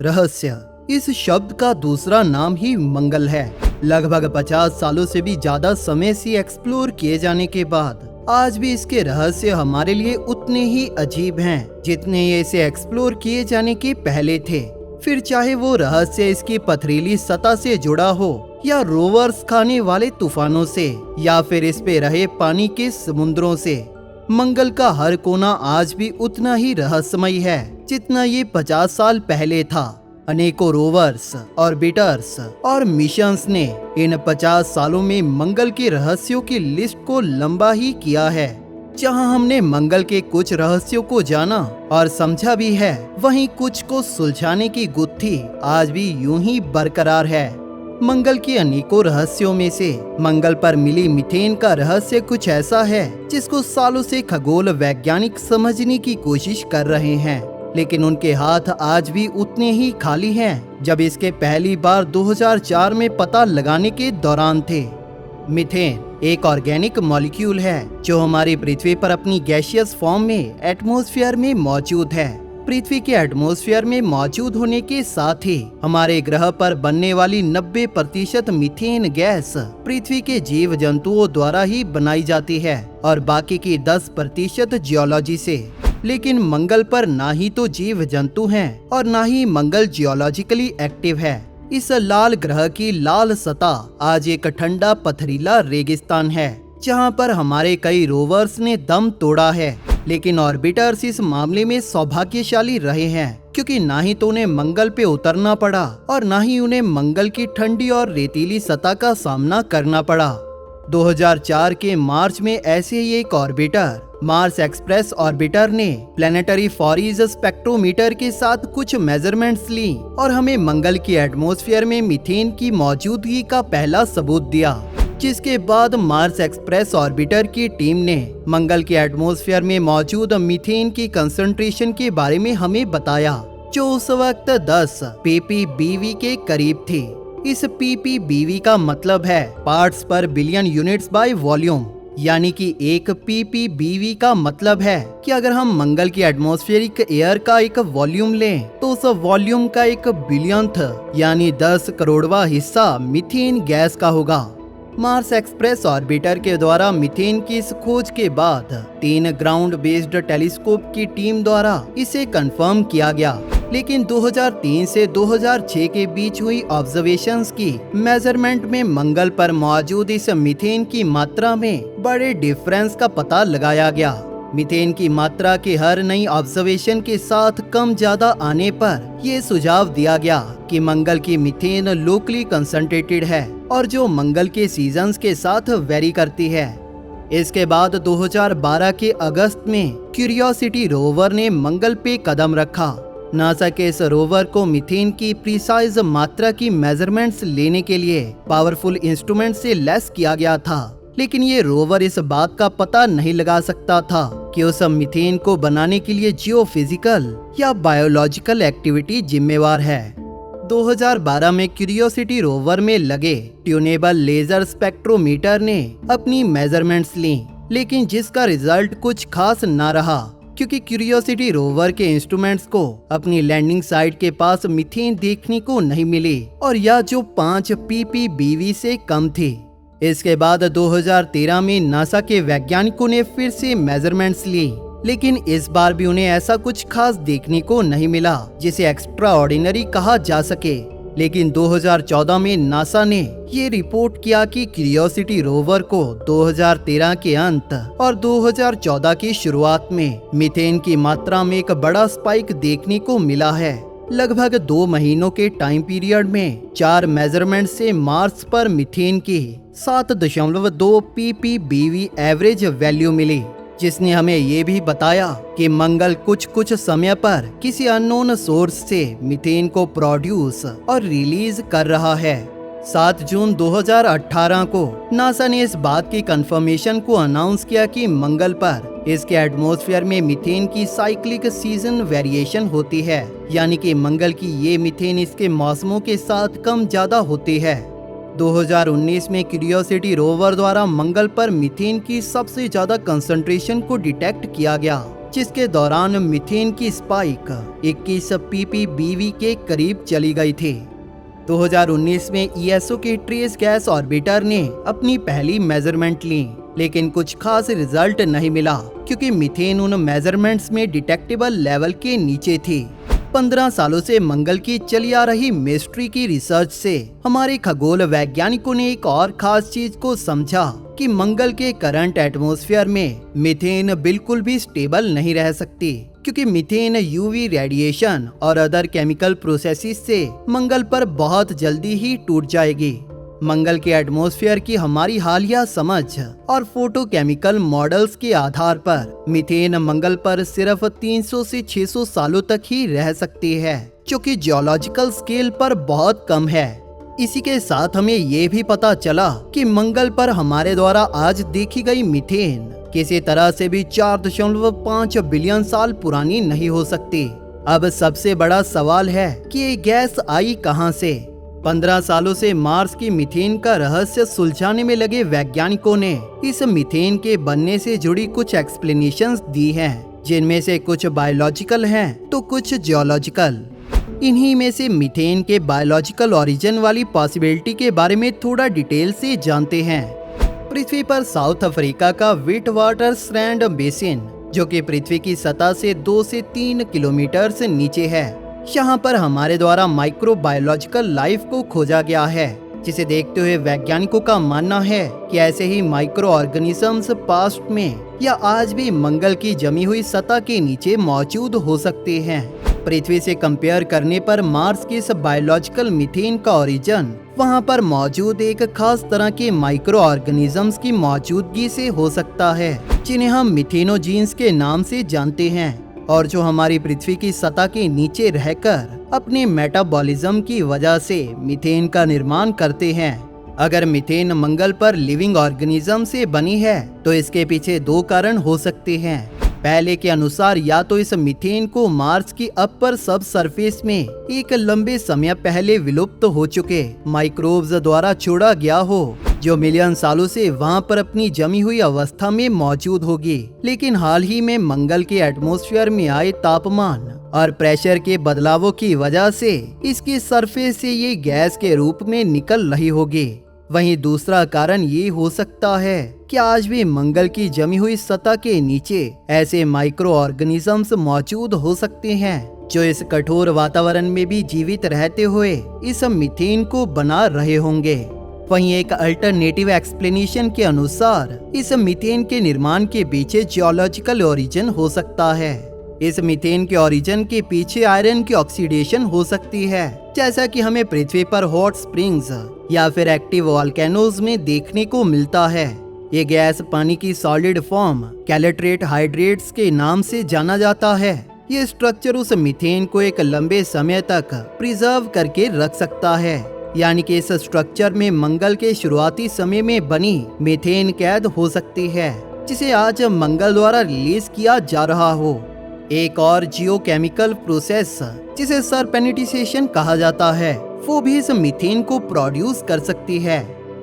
रहस्य, इस शब्द का दूसरा नाम ही मंगल है। लगभग 50 सालों से भी ज्यादा समय से एक्सप्लोर किए जाने के बाद आज भी इसके रहस्य हमारे लिए उतने ही अजीब हैं जितने ये इसे एक्सप्लोर किए जाने के पहले थे। फिर चाहे वो रहस्य इसकी पथरीली सतह से जुड़ा हो, या रोवर्स खाने वाले तूफानों से, या फिर इस पे रहे पानी के समुद्रों से, मंगल का हर कोना आज भी उतना ही रहस्यमय है जितना ये 50 साल पहले था। अनेकों रोवर्स, ऑर्बिटर्स और मिशंस ने इन 50 सालों में मंगल के रहस्यों की लिस्ट को लंबा ही किया है। जहां हमने मंगल के कुछ रहस्यों को जाना और समझा भी है, वहीं कुछ को सुलझाने की गुत्थी आज भी यूं ही बरकरार है। मंगल के अनेकों रहस्यों में से मंगल पर मिली मीथेन का रहस्य कुछ ऐसा है जिसको सालों से खगोल वैज्ञानिक समझने की कोशिश कर रहे हैं, लेकिन उनके हाथ आज भी उतने ही खाली हैं जब इसके पहली बार 2004 में पता लगाने के दौरान थे। मीथेन एक ऑर्गेनिक मॉलिक्यूल है जो हमारी पृथ्वी पर अपनी गैसियस फॉर्म में एटमॉस्फेयर में मौजूद है। पृथ्वी के एटमॉस्फेयर में मौजूद होने के साथ ही हमारे ग्रह पर बनने वाली 90% मीथेन गैस पृथ्वी के जीव जंतुओं द्वारा ही बनाई जाती है और बाकी की 10% जियोलॉजी से। लेकिन मंगल पर ना ही तो जीव जंतु हैं और ना ही मंगल जियोलॉजिकली एक्टिव है। इस लाल ग्रह की लाल सतह आज एक ठंडा पथरीला रेगिस्तान है जहां पर हमारे कई रोवर्स ने दम तोड़ा है। लेकिन ऑर्बिटर्स इस मामले में सौभाग्यशाली रहे हैं क्योंकि ना ही तो उन्हें मंगल पे उतरना पड़ा और ना ही उन्हें मंगल की ठंडी और रेतीली सतह का सामना करना पड़ा। 2004 के मार्च में ऐसे ही एक ऑर्बिटर, मार्स एक्सप्रेस ऑर्बिटर ने प्लेनेटरी फॉरीज स्पेक्ट्रोमीटर के साथ कुछ मेजरमेंट्स ली और हमें मंगल की एटमॉस्फेयर में मीथेन की मौजूदगी का पहला सबूत दिया। जिसके बाद मार्स एक्सप्रेस ऑर्बिटर की टीम ने मंगल के एटमॉस्फेयर में मौजूद मीथेन की कंसंट्रेशन के बारे में हमें बताया, जो उस वक्त 10 ppbv के करीब थी। इस ppbv का मतलब है पार्ट्स पर बिलियन यूनिट्स बाय वॉल्यूम, यानी कि एक ppbv का मतलब है कि अगर हम मंगल की एटमॉस्फेरिक एयर का एक वॉल्यूम लें तो उस वॉल्यूम का 1 बिलियनथ यानी 10 करोड़वा हिस्सा मीथेन गैस का होगा। मार्स एक्सप्रेस ऑर्बिटर के द्वारा मीथेन की इस खोज के बाद 3 ग्राउंड बेस्ड टेलीस्कोप की टीम द्वारा इसे कंफर्म किया गया। लेकिन 2003 से 2006 के बीच हुई ऑब्जर्वेशंस की मेजरमेंट में मंगल पर मौजूद इस मीथेन की मात्रा में बड़े डिफरेंस का पता लगाया गया। मीथेन की मात्रा के हर नई ऑब्जर्वेशन के साथ कम ज्यादा आने पर ये सुझाव दिया गया कि मंगल की मीथेन लोकली कंसंट्रेटेड है और जो मंगल के सीजन्स के साथ वेरी करती है। इसके बाद 2012 के अगस्त में क्यूरियोसिटी रोवर ने मंगल पे कदम रखा। नासा के इस रोवर को मीथेन की प्रिसाइज मात्रा की मेजरमेंट्स लेने के लिए पावरफुल इंस्ट्रूमेंट से लैस किया गया था, लेकिन ये रोवर इस बात का पता नहीं लगा सकता था कि उस मीथेन को बनाने के लिए जियोफिजिकल या बायोलॉजिकल एक्टिविटी जिम्मेवार है। 2012 में क्यूरियोसिटी रोवर में लगे ट्यूनेबल लेजर स्पेक्ट्रोमीटर ने अपनी मेजरमेंट्स ली, लेकिन जिसका रिजल्ट कुछ खास ना रहा क्योंकि क्यूरियोसिटी रोवर के इंस्ट्रूमेंट्स को अपनी लैंडिंग साइट के पास मीथेन देखने को नहीं मिली और यह जो 5 ppbv से कम थी। इसके बाद 2013 में नासा के वैज्ञानिकों ने फिर से मेजरमेंट्स ली, लेकिन इस बार भी उन्हें ऐसा कुछ खास देखने को नहीं मिला जिसे एक्स्ट्रा ऑर्डिनरी कहा जा सके। लेकिन 2014 में नासा ने ये रिपोर्ट किया कि क्यूरियोसिटी रोवर को 2013 के अंत और 2014 की शुरुआत में मीथेन की मात्रा में एक बड़ा स्पाइक देखने को मिला है। लगभग 2 महीनों के टाइम पीरियड में 4 मेजरमेंट से मार्स पर मीथेन की 7.2 ppbv एवरेज वैल्यू मिली, जिसने हमें ये भी बताया कि मंगल कुछ समय पर किसी अननोन सोर्स से मीथेन को प्रोड्यूस और रिलीज कर रहा है। 7 जून 2018 को नासा ने इस बात की कंफर्मेशन को अनाउंस किया कि मंगल पर इसके एटमॉस्फेयर में मीथेन की साइक्लिक सीजन वेरिएशन होती है, यानी कि मंगल की ये मीथेन इसके मौसमों के साथ कम ज्यादा होती है। 2019 में क्यूरियोसिटी रोवर द्वारा मंगल पर मीथेन की सबसे ज्यादा कंसंट्रेशन को डिटेक्ट किया गया जिसके दौरान मीथेन की स्पाइक 21 ppbv के करीब चली गई थी। 2019 में ईएसओ के ट्रेस गैस ऑर्बिटर ने अपनी पहली मेजरमेंट ली, लेकिन कुछ खास रिजल्ट नहीं मिला क्योंकि मीथेन उन मेजरमेंट्स में डिटेक्टेबल लेवल के नीचे थी। 15 सालों से मंगल की चली आ रही मिस्ट्री की रिसर्च से हमारे खगोल वैज्ञानिकों ने एक और खास चीज को समझा कि मंगल के करंट एटमॉस्फेयर में मीथेन बिल्कुल भी स्टेबल नहीं रह सकती, क्योंकि मीथेन यूवी रेडिएशन और अदर केमिकल प्रोसेसेस से मंगल पर बहुत जल्दी ही टूट जाएगी। मंगल के एटमॉस्फेयर की हमारी हालिया समझ और फोटोकेमिकल मॉडल्स के आधार पर मीथेन मंगल पर सिर्फ 300 से 600 सालों तक ही रह सकती है, जो कि जियोलॉजिकल स्केल पर बहुत कम है। इसी के साथ हमें ये भी पता चला कि मंगल पर हमारे द्वारा आज देखी गई मीथेन किसी तरह से भी 4.5 बिलियन साल पुरानी नहीं हो सकती। अब सबसे बड़ा सवाल है कि ये गैस आई कहां से। 15 सालों से मार्स की मीथेन का रहस्य सुलझाने में लगे वैज्ञानिकों ने इस मीथेन के बनने से जुड़ी कुछ एक्सप्लेनेशंस दी हैं, जिनमें से कुछ बायोलॉजिकल हैं तो कुछ जियोलॉजिकल। इन्हीं में से मीथेन के बायोलॉजिकल ओरिजिन वाली पॉसिबिलिटी के बारे में थोड़ा डिटेल से जानते हैं। पृथ्वी पर साउथ अफ्रीका का विट वाटर स्ट्रैंड बेसिन, जो कि पृथ्वी की सतह से 2 से 3 किलोमीटर से नीचे है, यहाँ पर हमारे द्वारा माइक्रोबायोलॉजिकल लाइफ को खोजा गया है, जिसे देखते हुए वैज्ञानिकों का मानना है कि ऐसे ही माइक्रो ऑर्गेनिजम्स पास्ट में या आज भी मंगल की जमी हुई सतह के नीचे मौजूद हो सकते हैं। पृथ्वी से कंपेयर करने पर मार्स की इस बायोलॉजिकल मीथेन का ओरिजिन वहां पर मौजूद एक खास तरह के माइक्रो ऑर्गेनिजम्स की मौजूदगी से हो सकता है, जिन्हें हम मिथेनोजीन्स के नाम से जानते हैं, और जो हमारी पृथ्वी की सतह के नीचे रहकर अपने मेटाबॉलिज्म की वजह से मीथेन का निर्माण करते हैं। अगर मीथेन मंगल पर लिविंग ऑर्गेनिज्म से बनी है तो इसके पीछे 2 कारण हो सकते हैं। पहले के अनुसार या तो इस मीथेन को मार्स की अपर सब सरफेस में एक लंबे समय पहले विलुप्त हो चुके माइक्रोब्स द्वारा छोड़ा गया हो, जो मिलियन सालों से वहां पर अपनी जमी हुई अवस्था में मौजूद होगी, लेकिन हाल ही में मंगल के एटमॉस्फेयर में आए तापमान और प्रेशर के बदलावों की वजह से इसकी सरफेस से ये गैस के रूप में निकल रही होगी। वहीं दूसरा कारण ये हो सकता है कि आज भी मंगल की जमी हुई सतह के नीचे ऐसे माइक्रो ऑर्गेनिजम्स मौजूद हो सकते हैं जो इस कठोर वातावरण में भी जीवित रहते हुए इस मीथेन को बना रहे होंगे। वहीं एक अल्टरनेटिव एक्सप्लेनेशन के अनुसार इस मीथेन के निर्माण के पीछे जियोलॉजिकल ओरिजिन हो सकता है। इस मीथेन के ओरिजिन के पीछे आयरन की ऑक्सीडेशन हो सकती है, जैसा कि हमें पृथ्वी पर हॉट स्प्रिंग्स या फिर एक्टिव वॉल्केनोज में देखने को मिलता है। ये गैस पानी की सॉलिड फॉर्म कैलेट्रेट हाइड्रेट्स के नाम से जाना जाता है। ये स्ट्रक्चर उस मीथेन को एक लंबे समय तक प्रिजर्व करके रख सकता है, यानी कि इस स्ट्रक्चर में मंगल के शुरुआती समय में बनी मीथेन कैद हो सकती है, जिसे आज मंगल द्वारा रिलीज किया जा रहा हो। एक और जियोकेमिकल प्रोसेस जिसे सरपेनिटिसेशन कहा जाता है, वो भी इस मीथेन को प्रोड्यूस कर सकती है।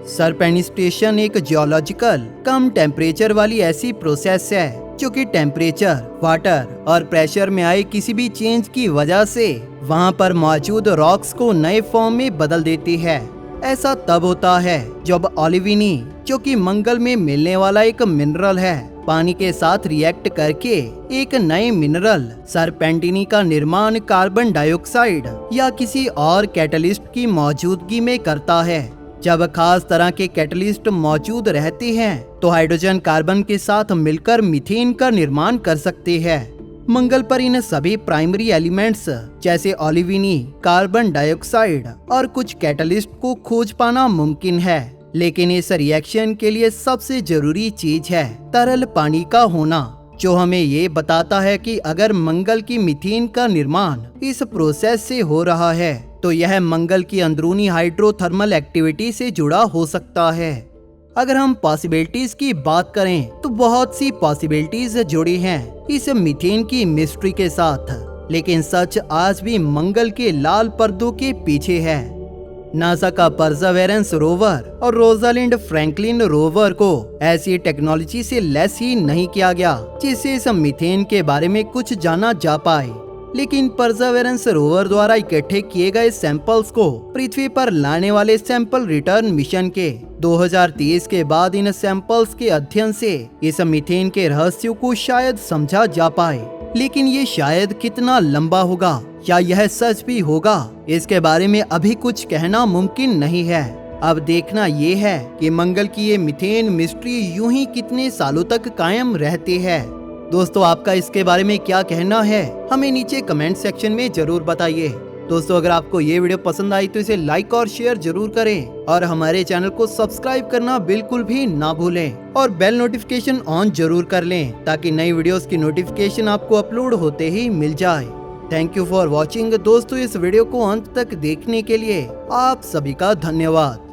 सरपेनिटेशन एक जियोलॉजिकल कम टेम्परेचर वाली ऐसी प्रोसेस है जो कि टेम्परेचर, वाटर और प्रेशर में आए किसी भी चेंज की वजह से वहां पर मौजूद रॉक्स को नए फॉर्म में बदल देती है। ऐसा तब होता है जब ओलिविनी, जो कि मंगल में मिलने वाला एक मिनरल है, पानी के साथ रिएक्ट करके एक नए मिनरल सरपेंटिनी का निर्माण कार्बन डाइऑक्साइड या किसी और कैटलिस्ट की मौजूदगी में करता है। जब खास तरह के कैटलिस्ट मौजूद रहते हैं तो हाइड्रोजन कार्बन के साथ मिलकर मीथेन का निर्माण कर सकते हैं। मंगल पर इन सभी प्राइमरी एलिमेंट्स जैसे ओलिविनी, कार्बन डाइऑक्साइड और कुछ कैटलिस्ट को खोज पाना मुमकिन है, लेकिन इस रिएक्शन के लिए सबसे जरूरी चीज है तरल पानी का होना, जो हमें ये बताता है कि अगर मंगल की मीथेन का निर्माण इस प्रोसेस से हो रहा है तो यह मंगल की अंदरूनी हाइड्रोथर्मल एक्टिविटी से जुड़ा हो सकता है। अगर हम पॉसिबिलिटीज की बात करें तो बहुत सी पॉसिबिलिटीज जुड़ी हैं इस मीथेन की मिस्ट्री के साथ, लेकिन सच आज भी मंगल के लाल पर्दों के पीछे है। नासा का परसेवरेंस रोवर और रोजालिंड फ्रैंकलिन रोवर को ऐसी टेक्नोलॉजी से लैस ही नहीं किया गया जिससे इस मीथेन के बारे में कुछ जाना जा पाए। लेकिन परसेवरेंस रोवर द्वारा इकट्ठे किए गए सैंपल्स को पृथ्वी पर लाने वाले सैंपल रिटर्न मिशन के 2023 के बाद इन सैंपल्स के अध्ययन से इस मीथेन के रहस्यों को शायद समझा जा पाए। लेकिन ये शायद कितना लंबा होगा या यह सच भी होगा, इसके बारे में अभी कुछ कहना मुमकिन नहीं है। अब देखना ये है कि मंगल की ये मीथेन मिस्ट्री यूं ही कितने सालों तक कायम रहती है। दोस्तों, आपका इसके बारे में क्या कहना है, हमें नीचे कमेंट सेक्शन में जरूर बताइए। दोस्तों, अगर आपको ये वीडियो पसंद आई तो इसे लाइक और शेयर जरूर करें और हमारे चैनल को सब्सक्राइब करना बिल्कुल भी ना भूलें और बेल नोटिफिकेशन ऑन जरूर कर लें ताकि नई वीडियोस की नोटिफिकेशन आपको अपलोड होते ही मिल जाए। Thank you for watching. दोस्तों, इस वीडियो को अंत तक देखने के लिए आप सभी का धन्यवाद।